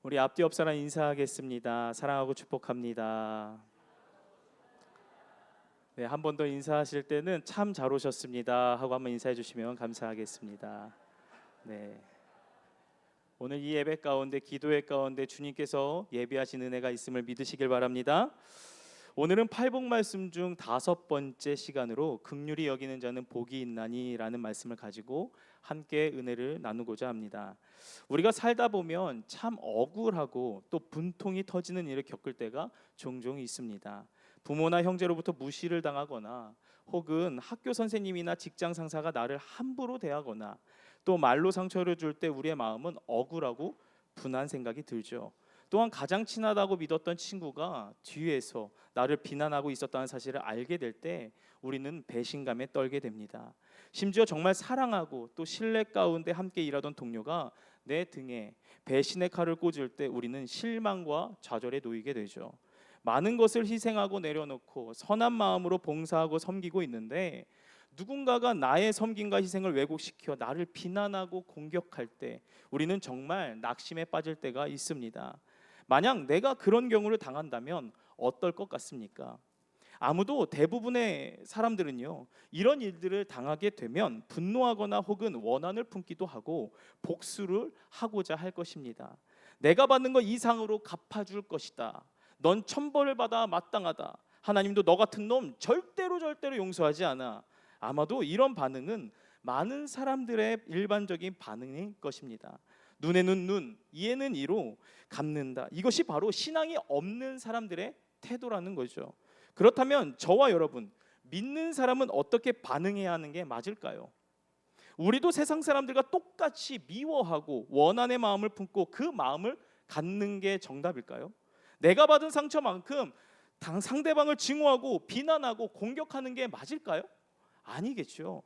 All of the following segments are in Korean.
우리 앞뒤 옆 사람 인사하겠습니다. 사랑하고 축복합니다. 네, 한 번 더 인사하실 때는 참 잘 오셨습니다 하고 한번 인사해 주시면 감사하겠습니다. 네, 오늘 이 예배 가운데, 기도회 가운데 주님께서 예비하신 은혜가 있음을 믿으시길 바랍니다. 오늘은 팔복 말씀 중 5번째 시간으로 긍휼히 여기는 자는 복이 있나니라는 말씀을 가지고 함께 은혜를 나누고자 합니다. 우리가 살다 보면 참 억울하고 또 분통이 터지는 일을 겪을 때가 종종 있습니다. 부모나 형제로부터 무시를 당하거나 혹은 학교 선생님이나 직장 상사가 나를 함부로 대하거나 또 말로 상처를 줄 때 우리의 마음은 억울하고 분한 생각이 들죠. 또한 가장 친하다고 믿었던 친구가 뒤에서 나를 비난하고 있었다는 사실을 알게 될 때 우리는 배신감에 떨게 됩니다. 심지어 정말 사랑하고 또 신뢰 가운데 함께 일하던 동료가 내 등에 배신의 칼을 꽂을 때 우리는 실망과 좌절에 놓이게 되죠. 많은 것을 희생하고 내려놓고 선한 마음으로 봉사하고 섬기고 있는데 누군가가 나의 섬김과 희생을 왜곡시켜 나를 비난하고 공격할 때 우리는 정말 낙심에 빠질 때가 있습니다. 만약 내가 그런 경우를 당한다면 어떨 것 같습니까? 아무도 대부분의 사람들은요, 이런 일들을 당하게 되면 분노하거나 혹은 원한을 품기도 하고 복수를 하고자 할 것입니다. 내가 받는 것 이상으로 갚아줄 것이다. 넌 천벌을 받아 마땅하다. 하나님도 너 같은 놈 절대로 용서하지 않아. 아마도 이런 반응은 많은 사람들의 일반적인 반응일 것입니다. 눈에는 눈, 이에는 이로 갚는다. 이것이 바로 신앙이 없는 사람들의 태도라는 거죠. 그렇다면 저와 여러분, 믿는 사람은 어떻게 반응해야 하는 게 맞을까요? 우리도 세상 사람들과 똑같이 미워하고 원한의 마음을 품고 그 마음을 갖는 게 정답일까요? 내가 받은 상처만큼 상대방을 증오하고 비난하고 공격하는 게 맞을까요? 아니겠죠.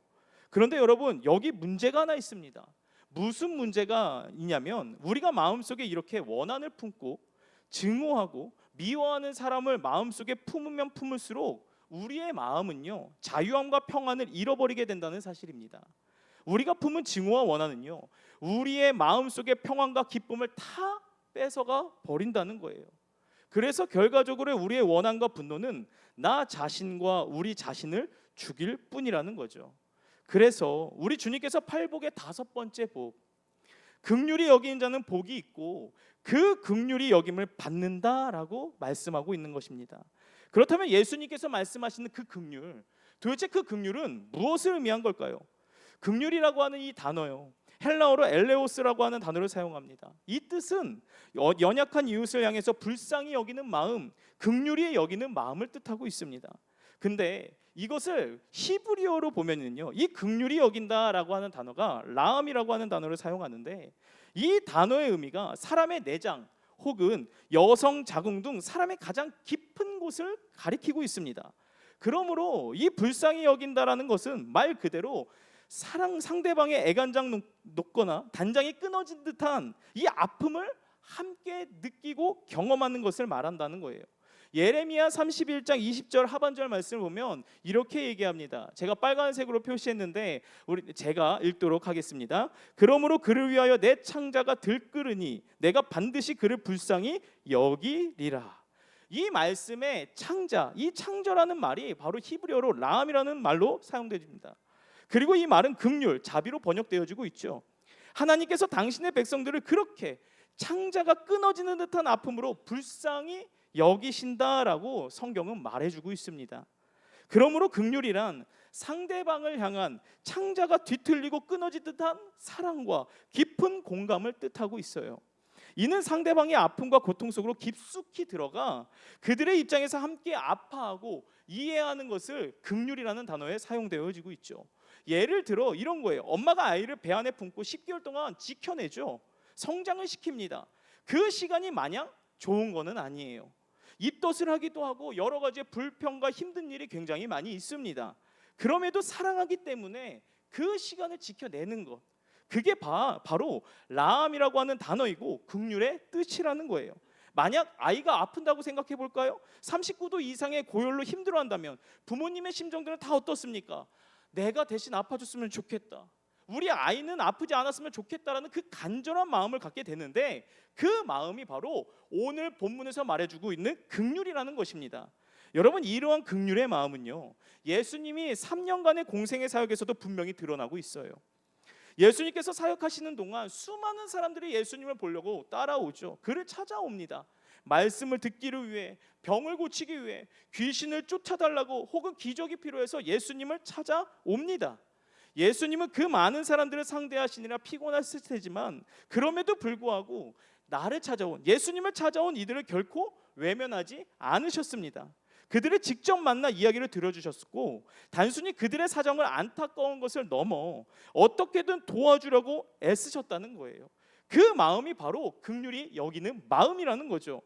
그런데 여러분, 여기 문제가 하나 있습니다. 무슨 문제가 있냐면 우리가 마음속에 이렇게 원한을 품고 증오하고 미워하는 사람을 마음속에 품으면 품을수록 우리의 마음은요, 자유함과 평안을 잃어버리게 된다는 사실입니다. 우리가 품은 증오와 원한은요, 우리의 마음속의 평안과 기쁨을 다 뺏어가 버린다는 거예요. 그래서 결과적으로 우리의 원한과 분노는 나 자신과 우리 자신을 죽일 뿐이라는 거죠. 그래서 우리 주님께서 팔복의 5번째 복, 긍휼히 여기는 자는 복이 있고 그 긍휼히 여김을 받는다라고 말씀하고 있는 것입니다. 그렇다면 예수님께서 말씀하시는 그 긍휼, 도대체 그 긍휼은 무엇을 의미한 걸까요? 긍휼이라고 하는 이 단어요, 헬라어로 엘레오스라고 하는 단어를 사용합니다. 이 뜻은 연약한 이웃을 향해서 불쌍히 여기는 마음, 긍휼히 여기는 마음을 뜻하고 있습니다. 근데 이것을 히브리어로 보면은요, 이 긍휼히 여긴다라고 하는 단어가 라함이라고 하는 단어를 사용하는데 이 단어의 의미가 사람의 내장 혹은 여성 자궁 등 사람의 가장 깊은 곳을 가리키고 있습니다. 그러므로 이 불쌍히 여긴다라는 것은 말 그대로 상대방의 애간장 녹거나 단장이 끊어진 듯한 이 아픔을 함께 느끼고 경험하는 것을 말한다는 거예요. 예레미야 31장 20절 하반절 말씀을 보면 이렇게 얘기합니다. 제가 빨간색으로 표시했는데 제가 읽도록 하겠습니다. 그러므로 그를 위하여 내 창자가 들끓으니 내가 반드시 그를 불쌍히 여기리라. 이 말씀의 창자, 이 창조라는 말이 바로 히브리어로 라함이라는 말로 사용됩니다. 그리고 이 말은 긍휼, 자비로 번역되어지고 있죠. 하나님께서 당신의 백성들을 그렇게 창자가 끊어지는 듯한 아픔으로 불쌍히 여기신다라고 성경은 말해주고 있습니다. 그러므로 긍휼이란 상대방을 향한 창자가 뒤틀리고 끊어진 듯한 사랑과 깊은 공감을 뜻하고 있어요. 이는 상대방의 아픔과 고통 속으로 깊숙이 들어가 그들의 입장에서 함께 아파하고 이해하는 것을 긍휼이라는 단어에 사용되어지고 있죠. 예를 들어 이런 거예요. 엄마가 아이를 배 안에 품고 10개월 동안 지켜내죠. 성장을 시킵니다. 그 시간이 마냥 좋은 거는 아니에요. 입덧을 하기도 하고 여러 가지의 불평과 힘든 일이 굉장히 많이 있습니다. 그럼에도 사랑하기 때문에 그 시간을 지켜내는 것, 그게 바로 라함이라고 하는 단어이고 긍휼의 뜻이라는 거예요. 만약 아이가 아픈다고 생각해 볼까요? 39도 이상의 고열로 힘들어한다면 부모님의 심정들은 다 어떻습니까? 내가 대신 아파줬으면 좋겠다. 우리 아이는 아프지 않았으면 좋겠다라는 그 간절한 마음을 갖게 되는데, 그 마음이 바로 오늘 본문에서 말해주고 있는 긍휼이라는 것입니다. 여러분, 이러한 긍휼의 마음은요, 예수님이 3년간의 공생의 사역에서도 분명히 드러나고 있어요. 예수님께서 사역하시는 동안 수많은 사람들이 예수님을 보려고 따라오죠. 그를 찾아옵니다. 말씀을 듣기를 위해, 병을 고치기 위해, 귀신을 쫓아달라고, 혹은 기적이 필요해서 예수님을 찾아옵니다. 예수님은 그 많은 사람들을 상대하시느라 피곤했을 테지만 그럼에도 불구하고 예수님을 찾아온 이들을 결코 외면하지 않으셨습니다. 그들을 직접 만나 이야기를 들어주셨고, 단순히 그들의 사정을 안타까운 것을 넘어 어떻게든 도와주려고 애쓰셨다는 거예요. 그 마음이 바로 긍휼이 여기는 마음이라는 거죠.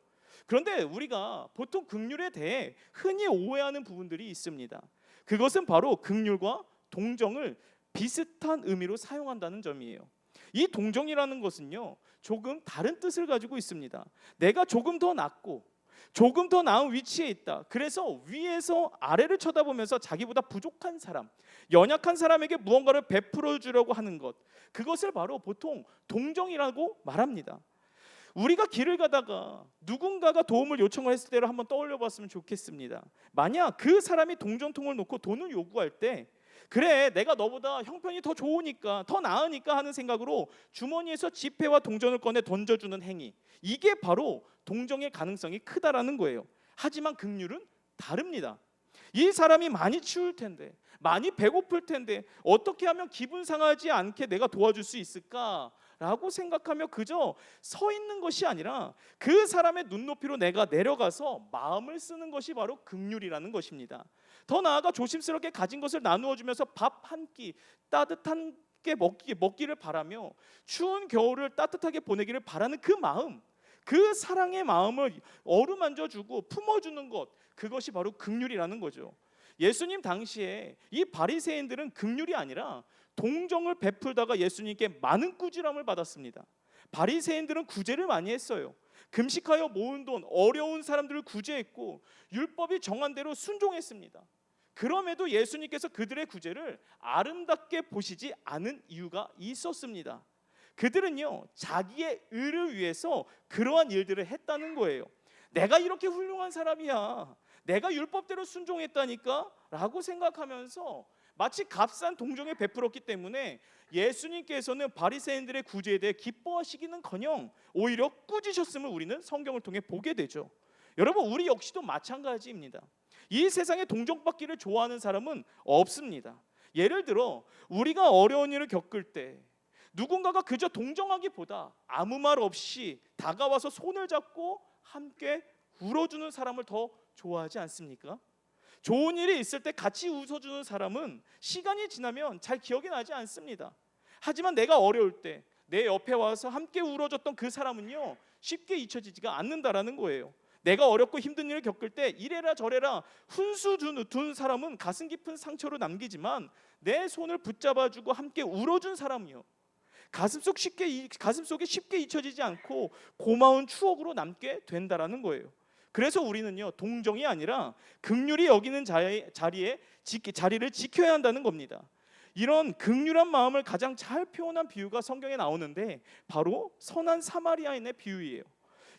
그런데 우리가 보통 긍휼에 대해 흔히 오해하는 부분들이 있습니다. 그것은 바로 긍휼과 동정을 비슷한 의미로 사용한다는 점이에요. 이 동정이라는 것은요, 조금 다른 뜻을 가지고 있습니다. 내가 조금 더 낫고 조금 더 나은 위치에 있다. 그래서 위에서 아래를 쳐다보면서 자기보다 부족한 사람, 연약한 사람에게 무언가를 베풀어 주려고 하는 것, 그것을 바로 보통 동정이라고 말합니다. 우리가 길을 가다가 누군가가 도움을 요청을 했을 때를 한번 떠올려 봤으면 좋겠습니다. 만약 그 사람이 동전통을 놓고 돈을 요구할 때, 그래, 내가 너보다 형편이 더 좋으니까, 더 나으니까 하는 생각으로 주머니에서 지폐와 동전을 꺼내 던져주는 행위, 이게 바로 동정의 가능성이 크다라는 거예요. 하지만 긍휼은 다릅니다. 이 사람이 많이 추울 텐데, 많이 배고플 텐데 어떻게 하면 기분 상하지 않게 내가 도와줄 수 있을까? 라고 생각하며 그저 서 있는 것이 아니라 그 사람의 눈높이로 내가 내려가서 마음을 쓰는 것이 바로 긍휼이라는 것입니다. 더 나아가 조심스럽게 가진 것을 나누어 주면서 밥 한 끼 따뜻하게 먹기를 바라며 추운 겨울을 따뜻하게 보내기를 바라는 그 마음, 그 사랑의 마음을 어루만져 주고 품어주는 것, 그것이 바로 긍휼이라는 거죠. 예수님 당시에 이 바리새인들은 긍휼이 아니라 동정을 베풀다가 예수님께 많은 꾸지람을 받았습니다. 바리새인들은 구제를 많이 했어요. 금식하여 모은 돈, 어려운 사람들을 구제했고 율법이 정한 대로 순종했습니다. 그럼에도 예수님께서 그들의 구제를 아름답게 보시지 않은 이유가 있었습니다. 그들은요, 자기의 의를 위해서 그러한 일들을 했다는 거예요. 내가 이렇게 훌륭한 사람이야, 내가 율법대로 순종했다니까 라고 생각하면서 마치 값싼 동정에 베풀었기 때문에 예수님께서는 바리새인들의 구제에 대해 기뻐하시기는커녕 오히려 꾸짖으셨음을 우리는 성경을 통해 보게 되죠. 여러분, 우리 역시도 마찬가지입니다. 이 세상에 동정받기를 좋아하는 사람은 없습니다. 예를 들어 우리가 어려운 일을 겪을 때 누군가가 그저 동정하기보다 아무 말 없이 다가와서 손을 잡고 함께 울어주는 사람을 더 좋아하지 않습니까? 좋은 일이 있을 때 같이 웃어주는 사람은 시간이 지나면 잘 기억이 나지 않습니다. 하지만 내가 어려울 때 내 옆에 와서 함께 울어줬던 그 사람은요, 쉽게 잊혀지지가 않는다라는 거예요. 내가 어렵고 힘든 일을 겪을 때 이래라 저래라 훈수 둔 사람은 가슴 깊은 상처로 남기지만 내 손을 붙잡아주고 함께 울어준 사람이요, 가슴속에 쉽게 잊혀지지 않고 고마운 추억으로 남게 된다라는 거예요. 그래서 우리는요, 동정이 아니라 긍휼이 여기는 자리를 지켜야 한다는 겁니다. 이런 긍휼한 마음을 가장 잘 표현한 비유가 성경에 나오는데 바로 선한 사마리아인의 비유예요.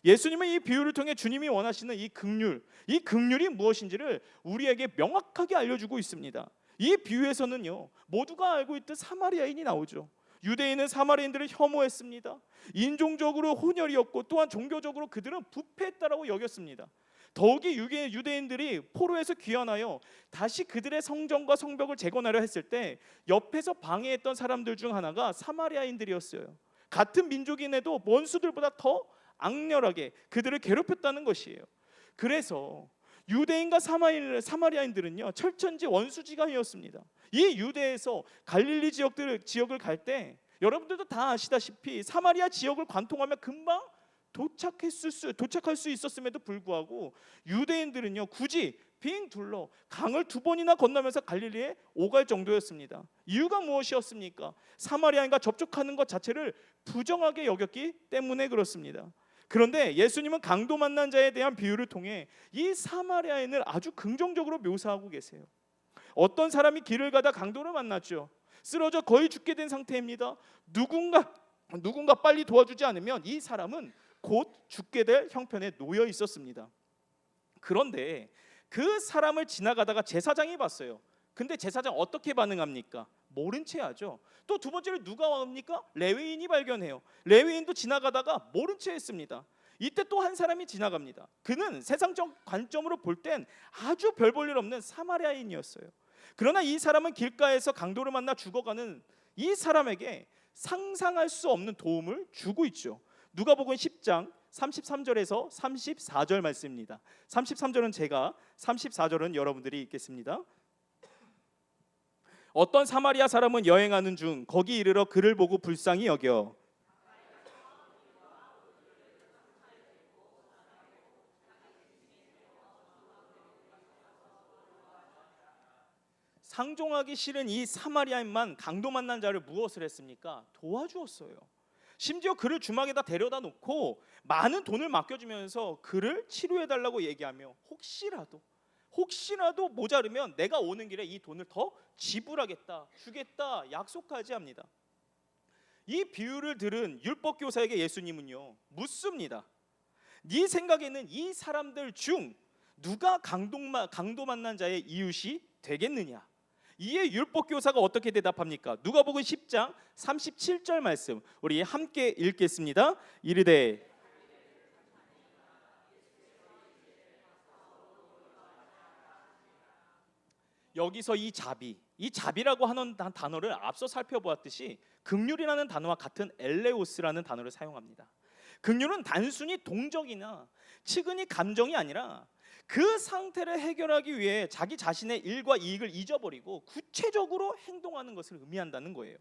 예수님은 이 비유를 통해 주님이 원하시는 이 긍휼이 무엇인지를 우리에게 명확하게 알려주고 있습니다. 이 비유에서는요, 모두가 알고 있듯 사마리아인이 나오죠. 유대인은 사마리아인들을 혐오했습니다. 인종적으로 혼혈이었고 또한 종교적으로 그들은 부패했다라고 여겼습니다. 더욱이 유대인들이 포로에서 귀환하여 다시 그들의 성전과 성벽을 재건하려 했을 때 옆에서 방해했던 사람들 중 하나가 사마리아인들이었어요. 같은 민족인에도 원수들보다 더 악렬하게 그들을 괴롭혔다는 것이에요. 그래서 유대인과 사마리아인들은요, 철천지 원수지간이었습니다. 이 유대에서 갈릴리 지역을 갈 때 여러분들도 다 아시다시피 사마리아 지역을 관통하면 금방 도착할 수 있었음에도 불구하고 유대인들은요, 굳이 빙 둘러 강을 2번이나 건너면서 갈릴리에 오갈 정도였습니다. 이유가 무엇이었습니까? 사마리아인과 접촉하는 것 자체를 부정하게 여겼기 때문에 그렇습니다. 그런데 예수님은 강도 만난 자에 대한 비유를 통해 이 사마리아인을 아주 긍정적으로 묘사하고 계세요. 어떤 사람이 길을 가다 강도를 만났죠. 쓰러져 거의 죽게 된 상태입니다. 누군가 빨리 도와주지 않으면 이 사람은 곧 죽게 될 형편에 놓여 있었습니다. 그런데 그 사람을 지나가다가 제사장이 봤어요. 근데 제사장 어떻게 반응합니까? 모른 채 하죠. 또 두 번째로 누가 옵니까? 레위인이 발견해요. 레위인도 지나가다가 모른 채 했습니다. 이때 또 한 사람이 지나갑니다. 그는 세상적 관점으로 볼 땐 아주 별 볼 일 없는 사마리아인이었어요. 그러나 이 사람은 길가에서 강도를 만나 죽어가는 이 사람에게 상상할 수 없는 도움을 주고 있죠. 누가복음 10장 33절에서 34절 말씀입니다. 33절은 제가, 34절은 여러분들이 읽겠습니다. 어떤 사마리아 사람은 여행하는 중 거기 이르러 그를 보고 불쌍히 여겨 상종하기 싫은 이 사마리아인만 강도 만난 자를 무엇을 했습니까? 도와주었어요. 심지어 그를 주막에다 데려다 놓고 많은 돈을 맡겨주면서 그를 치료해달라고 얘기하며 혹시라도 모자르면 내가 오는 길에 이 돈을 더 지불하겠다, 주겠다 약속하지 합니다. 이 비유를 들은 율법교사에게 예수님은요 묻습니다. 네 생각에는 이 사람들 중 누가 강도 만난 자의 이웃이 되겠느냐? 이에 율법교사가 어떻게 대답합니까? 누가복음 10장 37절 말씀 우리 함께 읽겠습니다. 이르되 여기서 이 자비라고 하는 단어를 앞서 살펴보았듯이 긍휼이라는 단어와 같은 엘레오스라는 단어를 사용합니다. 긍휼은 단순히 동정이나 측은히 감정이 아니라 그 상태를 해결하기 위해 자기 자신의 일과 이익을 잊어버리고 구체적으로 행동하는 것을 의미한다는 거예요.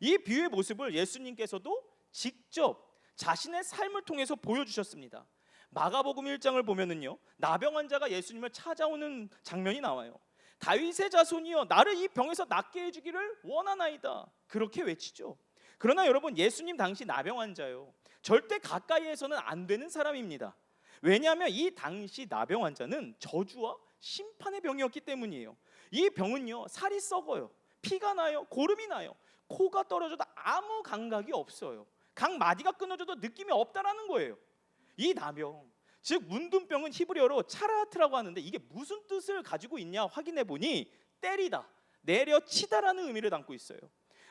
이 비유의 모습을 예수님께서도 직접 자신의 삶을 통해서 보여주셨습니다. 마가복음 1장을 보면은요 나병 환자가 예수님을 찾아오는 장면이 나와요. 다윗의 자손이여 나를 이 병에서 낫게 해주기를 원하나이다 그렇게 외치죠. 그러나 여러분 예수님 당시 나병 환자요 절대 가까이에서는 안 되는 사람입니다. 왜냐하면 이 당시 나병 환자는 저주와 심판의 병이었기 때문이에요. 이 병은요 살이 썩어요, 피가 나요, 고름이 나요, 코가 떨어져도 아무 감각이 없어요. 각 마디가 끊어져도 느낌이 없다라는 거예요. 이 나병 즉 문둥병은 히브리어로 차라트라고 하는데 이게 무슨 뜻을 가지고 있냐 확인해 보니 때리다, 내려치다라는 의미를 담고 있어요.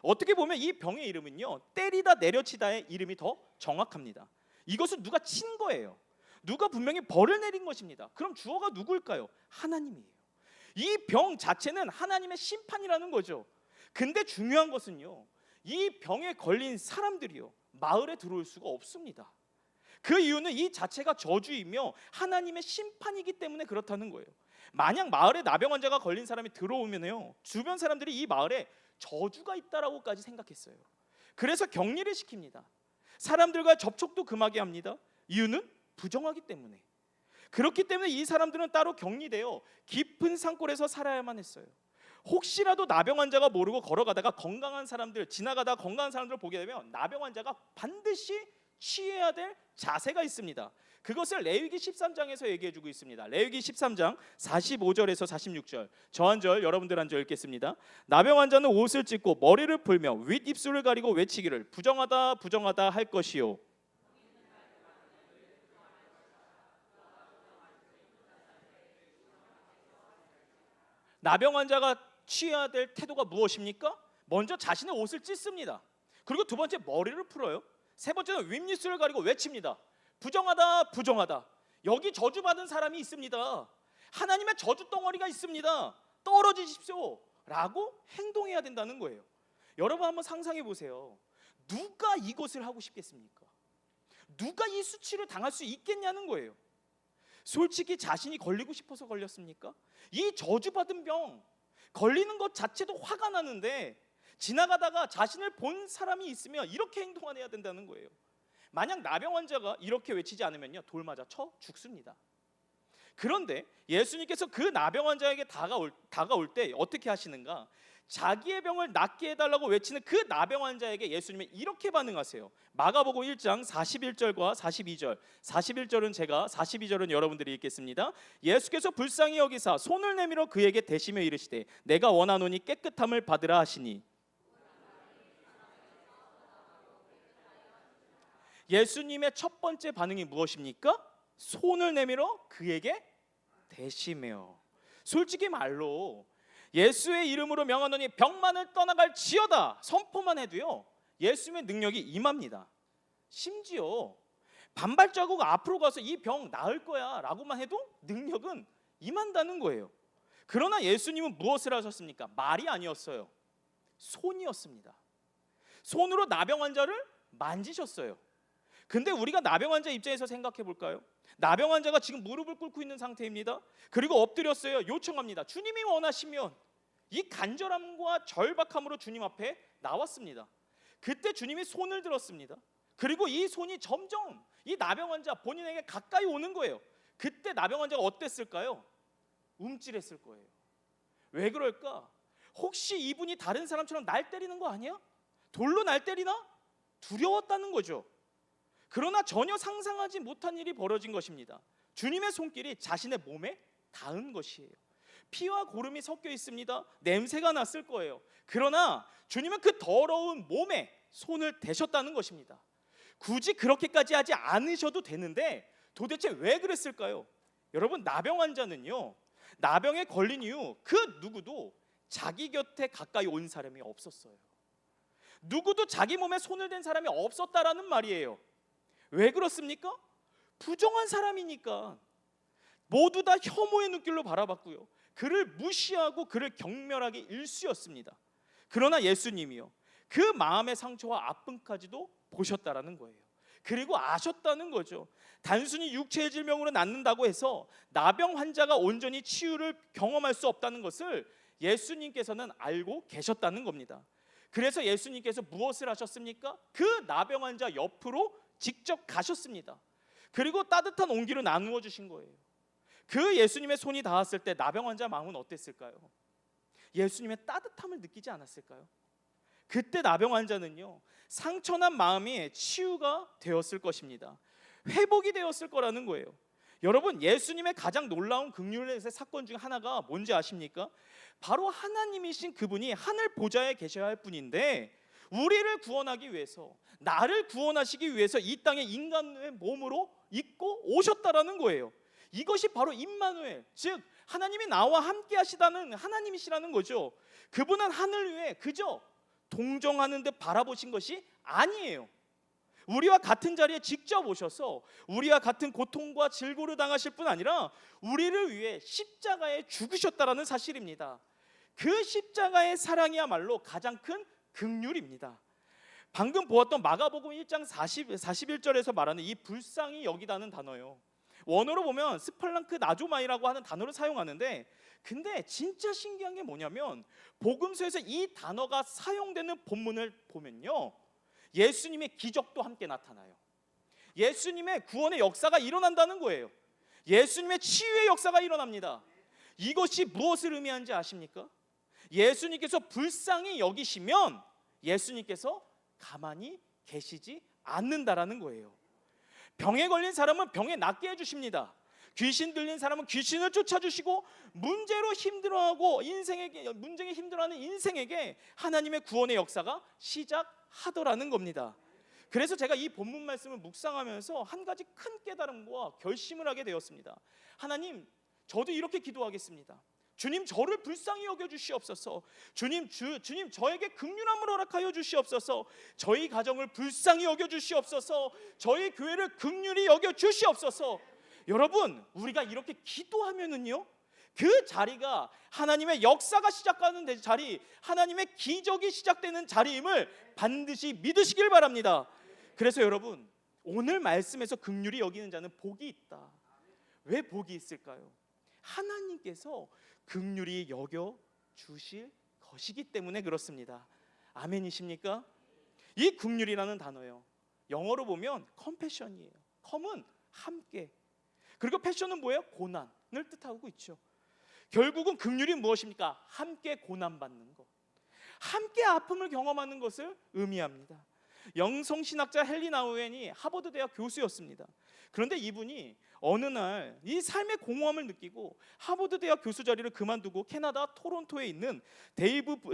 어떻게 보면 이 병의 이름은요 때리다 내려치다의 이름이 더 정확합니다. 이것은 누가 친 거예요. 누가 분명히 벌을 내린 것입니다. 그럼 주어가 누구일까요? 하나님이에요. 이 병 자체는 하나님의 심판이라는 거죠. 근데 중요한 것은요 이 병에 걸린 사람들이요 마을에 들어올 수가 없습니다. 그 이유는 이 자체가 저주이며 하나님의 심판이기 때문에 그렇다는 거예요. 만약 마을에 나병 환자가 걸린 사람이 들어오면요 주변 사람들이 이 마을에 저주가 있다라고까지 생각했어요. 그래서 격리를 시킵니다. 사람들과 접촉도 금하게 합니다. 이유는 부정하기 때문에. 그렇기 때문에 이 사람들은 따로 격리되어 깊은 산골에서 살아야만 했어요. 혹시라도 나병 환자가 모르고 걸어가다가 건강한 사람들 지나가다가 건강한 사람들을 보게 되면 나병 환자가 반드시 취해야 될 자세가 있습니다. 그것을 레위기 13장에서 얘기해주고 있습니다. 레위기 13장 45절에서 46절 저 한 절 여러분들 한 절 읽겠습니다. 나병 환자는 옷을 찢고 머리를 풀며 윗입술을 가리고 외치기를 부정하다 부정하다 할 것이요 나병 환자가 취해야 될 태도가 무엇입니까? 먼저 자신의 옷을 찢습니다. 그리고 두 번째 머리를 풀어요. 세 번째는 윗입술을 가리고 외칩니다. 부정하다 부정하다. 여기 저주받은 사람이 있습니다. 하나님의 저주 덩어리가 있습니다. 떨어지십시오 라고 행동해야 된다는 거예요. 여러분 한번 상상해 보세요. 누가 이것을 하고 싶겠습니까? 누가 이 수치를 당할 수 있겠냐는 거예요. 솔직히 자신이 걸리고 싶어서 걸렸습니까? 이 저주받은 병 걸리는 것 자체도 화가 나는데 지나가다가 자신을 본 사람이 있으면 이렇게 행동해야 된다는 거예요. 만약 나병 환자가 이렇게 외치지 않으면요 돌 맞아 쳐 죽습니다. 그런데 예수님께서 그 나병 환자에게 다가올 때 어떻게 하시는가? 자기의 병을 낫게 해달라고 외치는 그 나병 환자에게 예수님은 이렇게 반응하세요. 마가복음 1장 41절과 42절 41절은 제가 42절은 여러분들이 읽겠습니다. 예수께서 불쌍히 여기사 손을 내밀어 그에게 대시며 이르시되 내가 원하노니 깨끗함을 받으라 하시니 예수님의 첫 번째 반응이 무엇입니까? 손을 내밀어 그에게 대시며. 솔직히 말로 예수의 이름으로 명하노니 병만을 떠나갈 지어다 선포만 해도요, 예수님의 능력이 임합니다. 심지어 반발자국 앞으로 가서 이 병 나을 거야 라고만 해도 능력은 임한다는 거예요. 그러나 예수님은 무엇을 하셨습니까? 말이 아니었어요. 손이었습니다. 손으로 나병 환자를 만지셨어요. 근데 우리가 나병 환자 입장에서 생각해 볼까요? 나병 환자가 지금 무릎을 꿇고 있는 상태입니다. 그리고 엎드렸어요. 요청합니다. 주님이 원하시면. 이 간절함과 절박함으로 주님 앞에 나왔습니다. 그때 주님이 손을 들었습니다. 그리고 이 손이 점점 이 나병 환자 본인에게 가까이 오는 거예요. 그때 나병 환자가 어땠을까요? 움찔했을 거예요. 왜 그럴까? 혹시 이분이 다른 사람처럼 날 때리는 거 아니야? 돌로 날 때리나? 두려웠다는 거죠. 그러나 전혀 상상하지 못한 일이 벌어진 것입니다. 주님의 손길이 자신의 몸에 닿은 것이에요. 피와 고름이 섞여 있습니다. 냄새가 났을 거예요. 그러나 주님은 그 더러운 몸에 손을 대셨다는 것입니다. 굳이 그렇게까지 하지 않으셔도 되는데 도대체 왜 그랬을까요? 여러분, 나병 환자는요, 나병에 걸린 이후 그 누구도 자기 곁에 가까이 온 사람이 없었어요. 누구도 자기 몸에 손을 댄 사람이 없었다라는 말이에요. 왜 그렇습니까? 부정한 사람이니까. 모두 다 혐오의 눈길로 바라봤고요, 그를 무시하고 그를 경멸하기 일쑤였습니다. 그러나 예수님이요, 그 마음의 상처와 아픔까지도 보셨다라는 거예요. 그리고 아셨다는 거죠. 단순히 육체의 질병으로 낫는다고 해서 나병 환자가 온전히 치유를 경험할 수 없다는 것을 예수님께서는 알고 계셨다는 겁니다. 그래서 예수님께서 무엇을 하셨습니까? 그 나병 환자 옆으로 직접 가셨습니다. 그리고 따뜻한 온기를 나누어 주신 거예요. 그 예수님의 손이 닿았을 때 나병 환자 마음은 어땠을까요? 예수님의 따뜻함을 느끼지 않았을까요? 그때 나병 환자는요, 상처난 마음이 치유가 되었을 것입니다. 회복이 되었을 거라는 거예요. 여러분, 예수님의 가장 놀라운 긍휼의 사건 중 하나가 뭔지 아십니까? 바로 하나님이신 그분이 하늘 보좌에 계셔야 할 분인데 우리를 구원하기 위해서, 나를 구원하시기 위해서 이 땅에 인간의 몸으로 입고 오셨다라는 거예요. 이것이 바로 임마누엘, 즉 하나님이 나와 함께 하시다는 하나님이시라는 거죠. 그분은 하늘 위에 그저 동정하는 듯 바라보신 것이 아니에요. 우리와 같은 자리에 직접 오셔서 우리와 같은 고통과 질고를 당하실 뿐 아니라 우리를 위해 십자가에 죽으셨다라는 사실입니다. 그 십자가의 사랑이야말로 가장 큰 긍휼입니다. 방금 보았던 마가복음 1장 41절에서 말하는 이 불쌍히 여기다는 단어요, 원어로 보면 스팔랑크 나조마이라고 하는 단어를 사용하는데, 근데 진짜 신기한 게 뭐냐면 복음서에서 이 단어가 사용되는 본문을 보면요, 예수님의 기적도 함께 나타나요. 예수님의 구원의 역사가 일어난다는 거예요. 예수님의 치유의 역사가 일어납니다. 이것이 무엇을 의미하는지 아십니까? 예수님께서 불쌍히 여기시면 예수님께서 가만히 계시지 않는다라는 거예요. 병에 걸린 사람은 병에 낫게 해주십니다. 귀신 들린 사람은 귀신을 쫓아주시고, 문제로 힘들어하고 문제에 힘들어하는 인생에게 하나님의 구원의 역사가 시작하더라는 겁니다. 그래서 제가 이 본문 말씀을 묵상하면서 한 가지 큰 깨달음과 결심을 하게 되었습니다. 하나님, 저도 이렇게 기도하겠습니다. 주님, 저를 불쌍히 여겨 주시옵소서. 주님 저에게 긍휼함을 허락하여 주시옵소서. 저희 가정을 불쌍히 여겨 주시옵소서. 저희 교회를 긍휼히 여겨 주시옵소서. 여러분, 우리가 이렇게 기도하면은요, 그 자리가 하나님의 역사가 시작하는 자리, 하나님의 기적이 시작되는 자리임을 반드시 믿으시길 바랍니다. 그래서 여러분, 오늘 말씀에서 긍휼히 여기는 자는 복이 있다. 왜 복이 있을까요? 하나님께서 긍휼히 여겨 주실 것이기 때문에 그렇습니다. 아멘이십니까? 이 긍휼이라는 단어요, 영어로 보면 compassion이에요. com은 함께, 그리고 passion은 뭐예요? 고난을 뜻하고 있죠. 결국은 긍휼이 무엇입니까? 함께 고난받는 것, 함께 아픔을 경험하는 것을 의미합니다. 영성신학자 헨리 나우엔이 하버드 대학 교수였습니다. 그런데 이분이 어느 날 이 삶의 공허함을 느끼고 하버드 대학 교수 자리를 그만두고 캐나다 토론토에 있는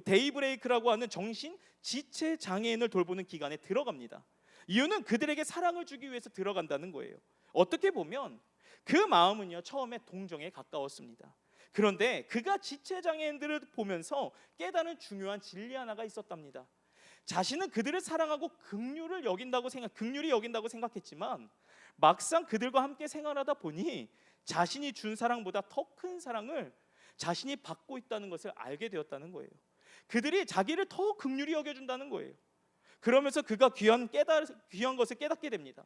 데이브레이크라고 하는 정신 지체 장애인을 돌보는 기관에 들어갑니다. 이유는 그들에게 사랑을 주기 위해서 들어간다는 거예요. 어떻게 보면 그 마음은요, 처음에 동정에 가까웠습니다. 그런데 그가 지체장애인들을 보면서 깨달은 중요한 진리 하나가 있었답니다. 자신은 그들을 사랑하고 긍휼히 여긴다고 생각했지만 막상 그들과 함께 생활하다 보니 자신이 준 사랑보다 더 큰 사랑을 자신이 받고 있다는 것을 알게 되었다는 거예요. 그들이 자기를 더 긍휼히 여겨준다는 거예요. 그러면서 그가 귀한 것을 깨닫게 됩니다.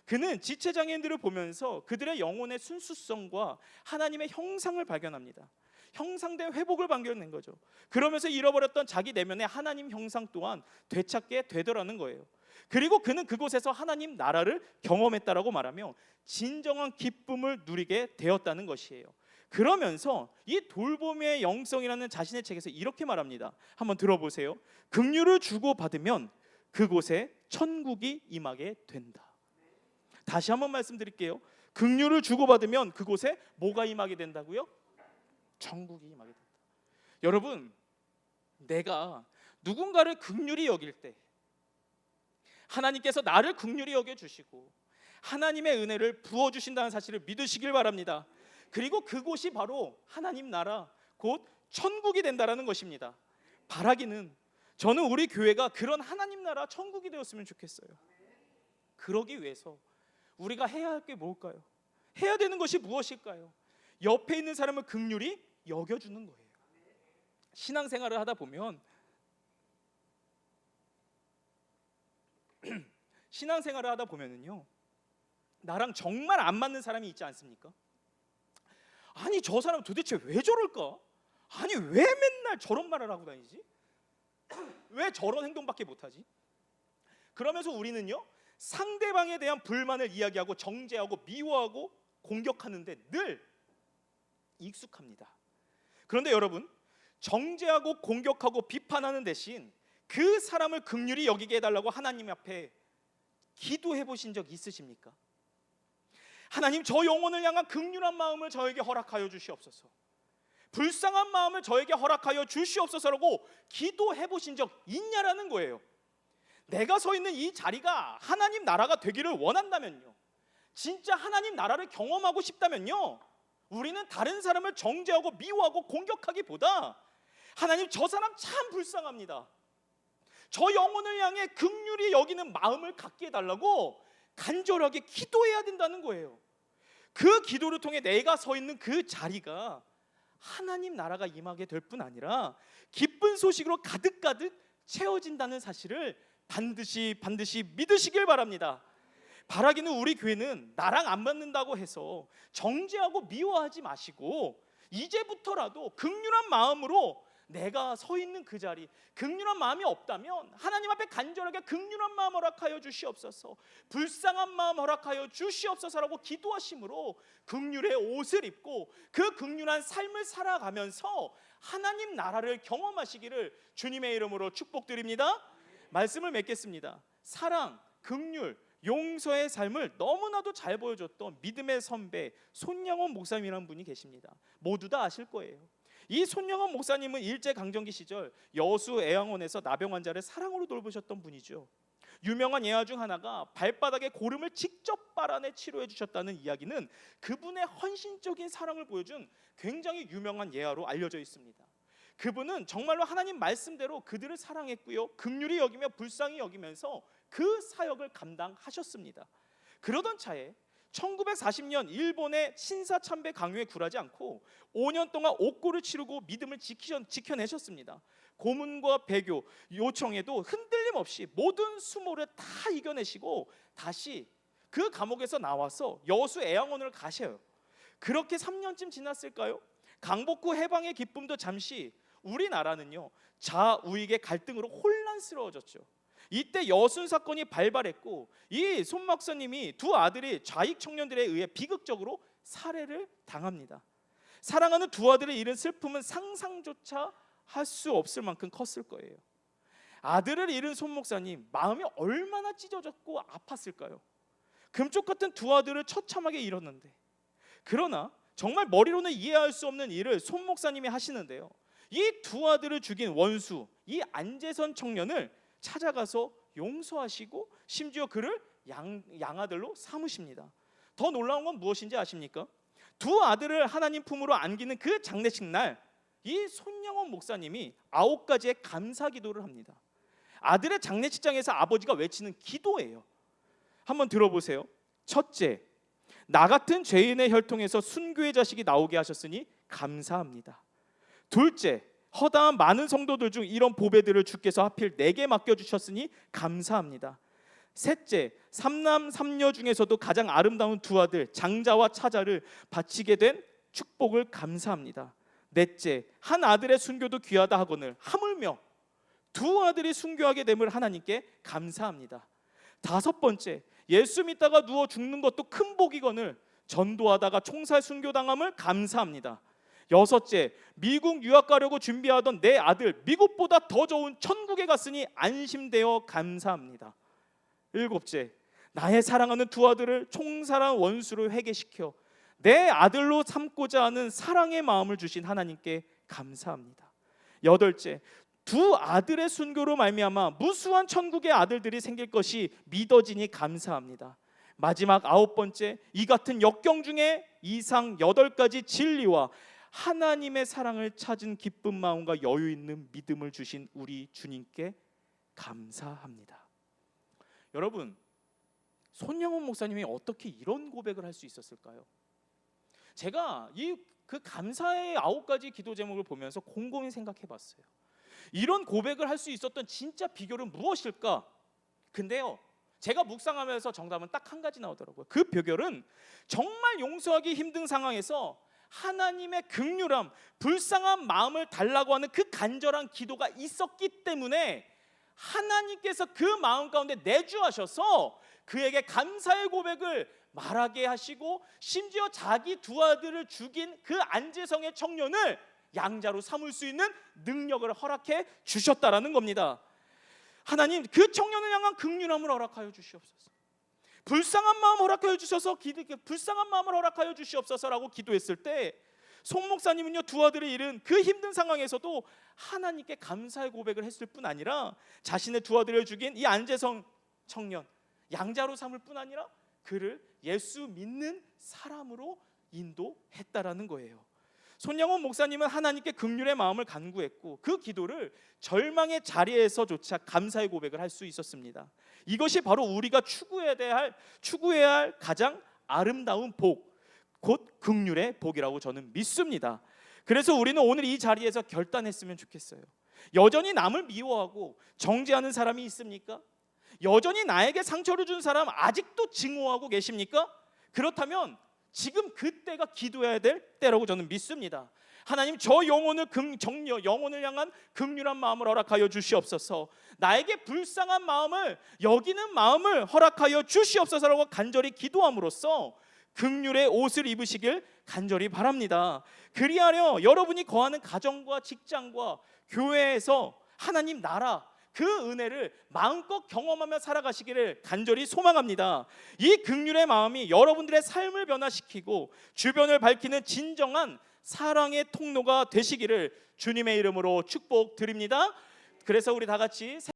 그는 지체장애인들을 보면서 그들의 영혼의 순수성과 하나님의 형상을 발견합니다. 형상된 회복을 발견한 거죠. 그러면서 잃어버렸던 자기 내면의 하나님 형상 또한 되찾게 되더라는 거예요. 그리고 그는 그곳에서 하나님 나라를 경험했다라고 말하며 진정한 기쁨을 누리게 되었다는 것이에요. 그러면서 이 돌봄의 영성이라는 자신의 책에서 이렇게 말합니다. 한번 들어보세요. 긍휼을 주고 받으면 그곳에 천국이 임하게 된다. 다시 한번 말씀드릴게요. 긍휼을 주고받으면 그곳에 뭐가 임하게 된다고요? 천국이 임하게 된다. 여러분, 내가 누군가를 긍휼히 여길 때 하나님께서 나를 긍휼히 여겨주시고 하나님의 은혜를 부어주신다는 사실을 믿으시길 바랍니다. 그리고 그곳이 바로 하나님 나라, 곧 천국이 된다라는 것입니다. 바라기는 저는 우리 교회가 그런 하나님 나라 천국이 되었으면 좋겠어요. 그러기 위해서 우리가 해야 할 게 뭘까요? 해야 되는 것이 무엇일까요? 옆에 있는 사람을 긍휼히 여겨주는 거예요. 신앙생활을 하다 보면 요 나랑 정말 안 맞는 사람이 있지 않습니까? 아니 저 사람 도대체 왜 저럴까? 아니 왜 맨날 저런 말을 하고 다니지? 왜 저런 행동밖에 못하지? 그러면서 우리는요 상대방에 대한 불만을 이야기하고 정죄하고 미워하고 공격하는데 늘 익숙합니다. 그런데 여러분, 정죄하고 공격하고 비판하는 대신 그 사람을 긍휼히 여기게 해달라고 하나님 앞에 기도해 보신 적 있으십니까? 하나님, 저 영혼을 향한 긍휼한 마음을 저에게 허락하여 주시옵소서, 불쌍한 마음을 저에게 허락하여 주시옵소서라고 기도해 보신 적 있냐라는 거예요. 내가 서 있는 이 자리가 하나님 나라가 되기를 원한다면요, 진짜 하나님 나라를 경험하고 싶다면요, 우리는 다른 사람을 정죄하고 미워하고 공격하기보다 하나님, 저 사람 참 불쌍합니다, 저 영혼을 향해 긍휼히 여기는 마음을 갖게 해달라고 간절하게 기도해야 된다는 거예요. 그 기도를 통해 내가 서 있는 그 자리가 하나님 나라가 임하게 될 뿐 아니라 기쁜 소식으로 가득가득 채워진다는 사실을 반드시 믿으시길 바랍니다. 바라기는 우리 교회는 나랑 안 맞는다고 해서 정죄하고 미워하지 마시고 이제부터라도 긍휼한 마음으로 내가 서 있는 그 자리, 긍휼한 마음이 없다면 하나님 앞에 간절하게 긍휼한 마음 허락하여 주시옵소서, 불쌍한 마음 허락하여 주시옵소서라고 기도하심으로 긍휼의 옷을 입고 그 긍휼한 삶을 살아가면서 하나님 나라를 경험하시기를 주님의 이름으로 축복드립니다. 말씀을 맺겠습니다. 사랑, 긍휼, 용서의 삶을 너무나도 잘 보여줬던 믿음의 선배 손양원 목사님이라는 분이 계십니다. 모두 다 아실 거예요. 이 손양원 목사님은 일제강점기 시절 여수 애양원에서 나병 환자를 사랑으로 돌보셨던 분이죠. 유명한 예화 중 하나가 발바닥에 고름을 직접 빨아내 치료해 주셨다는 이야기는 그분의 헌신적인 사랑을 보여준 굉장히 유명한 예화로 알려져 있습니다. 그분은 정말로 하나님 말씀대로 그들을 사랑했고요, 긍휼히 여기며 불쌍히 여기면서 그 사역을 감당하셨습니다. 그러던 차에 1940년 일본의 신사참배 강요에 굴하지 않고 5년 동안 옥고를 치르고 믿음을 지켜내셨습니다. 고문과 배교, 요청에도 흔들림 없이 모든 수모를 다 이겨내시고 다시 그 감옥에서 나와서 여수 애양원을 가셔요. 그렇게 3년쯤 지났을까요? 강복 후 해방의 기쁨도 잠시, 우리나라는요 좌우익의 갈등으로 혼란스러워졌죠. 이때 여순 사건이 발발했고 이 손 목사님이 두 아들이 좌익 청년들에 의해 비극적으로 살해를 당합니다. 사랑하는 두 아들을 잃은 슬픔은 상상조차 할 수 없을 만큼 컸을 거예요. 아들을 잃은 손 목사님 마음이 얼마나 찢어졌고 아팠을까요? 금쪽 같은 두 아들을 처참하게 잃었는데, 그러나 정말 머리로는 이해할 수 없는 일을 손 목사님이 하시는데요, 이 두 아들을 죽인 원수, 이 안재선 청년을 찾아가서 용서하시고 심지어 그를 양아들로 삼으십니다. 더 놀라운 건 무엇인지 아십니까? 두 아들을 하나님 품으로 안기는 그 장례식 날, 이 손영원 목사님이 9가지의 감사 기도를 합니다. 아들의 장례식장에서 아버지가 외치는 기도예요. 한번 들어보세요. 첫째, 나 같은 죄인의 혈통에서 순교의 자식이 나오게 하셨으니 감사합니다. 둘째, 허다한 많은 성도들 중 이런 보배들을 주께서 하필 내게 맡겨주셨으니 감사합니다. 셋째, 삼남 삼녀 중에서도 가장 아름다운 두 아들 장자와 차자를 바치게 된 축복을 감사합니다. 넷째, 한 아들의 순교도 귀하다 하거늘 하물며 두 아들이 순교하게 됨을 하나님께 감사합니다. 다섯 번째, 예수 믿다가 누워 죽는 것도 큰 복이거늘 전도하다가 총살 순교당함을 감사합니다. 여섯째, 미국 유학 가려고 준비하던 내 아들 미국보다 더 좋은 천국에 갔으니 안심되어 감사합니다. 일곱째, 나의 사랑하는 두 아들을 총살한 원수를 회개시켜 내 아들로 삼고자 하는 사랑의 마음을 주신 하나님께 감사합니다. 여덟째, 두 아들의 순교로 말미암아 무수한 천국의 아들들이 생길 것이 믿어지니 감사합니다. 마지막 아홉 번째, 이 같은 역경 중에 이상 8가지 진리와 하나님의 사랑을 찾은 기쁜 마음과 여유 있는 믿음을 주신 우리 주님께 감사합니다. 여러분, 손영원 목사님이 어떻게 이런 고백을 할 수 있었을까요? 제가 그 감사의 9가지 기도 제목을 보면서 곰곰이 생각해 봤어요. 이런 고백을 할 수 있었던 진짜 비결은 무엇일까? 근데요, 제가 묵상하면서 정답은 딱 한 가지 나오더라고요. 그 비결은 정말 용서하기 힘든 상황에서 하나님의 긍휼함, 불쌍한 마음을 달라고 하는 그 간절한 기도가 있었기 때문에 하나님께서 그 마음 가운데 내주하셔서 그에게 감사의 고백을 말하게 하시고 심지어 자기 두 아들을 죽인 그 안재성의 청년을 양자로 삼을 수 있는 능력을 허락해 주셨다라는 겁니다. 하나님, 그 청년을 향한 긍휼함을 허락하여 주시옵소서. 불쌍한 마음 허락하여 주셔서 불쌍한 마음을 허락하여 주시옵소서라고 기도했을 때 송 목사님은요, 두 아들을 잃은 그 힘든 상황에서도 하나님께 감사의 고백을 했을 뿐 아니라 자신의 두 아들을 죽인 이 안재성 청년 양자로 삼을 뿐 아니라 그를 예수 믿는 사람으로 인도했다라는 거예요. 손영원 목사님은 하나님께 긍휼의 마음을 간구했고 그 기도를 절망의 자리에서조차 감사의 고백을 할 수 있었습니다. 이것이 바로 우리가 추구해야 할 가장 아름다운 복, 곧 긍휼의 복이라고 저는 믿습니다. 그래서 우리는 오늘 이 자리에서 결단했으면 좋겠어요. 여전히 남을 미워하고 정죄하는 사람이 있습니까? 여전히 나에게 상처를 준 사람 아직도 증오하고 계십니까? 그렇다면 지금 그때가 기도해야 될 때라고 저는 믿습니다. 하나님, 저 영혼을 향한 긍휼한 마음을 허락하여 주시옵소서. 나에게 불쌍한 마음을 여기는 마음을 허락하여 주시옵소서라고 간절히 기도함으로써 긍휼의 옷을 입으시길 간절히 바랍니다. 그리하여 여러분이 거하는 가정과 직장과 교회에서 하나님 나라 그 은혜를 마음껏 경험하며 살아가시기를 간절히 소망합니다. 이 긍휼의 마음이 여러분들의 삶을 변화시키고 주변을 밝히는 진정한 사랑의 통로가 되시기를 주님의 이름으로 축복드립니다. 그래서 우리 다 같이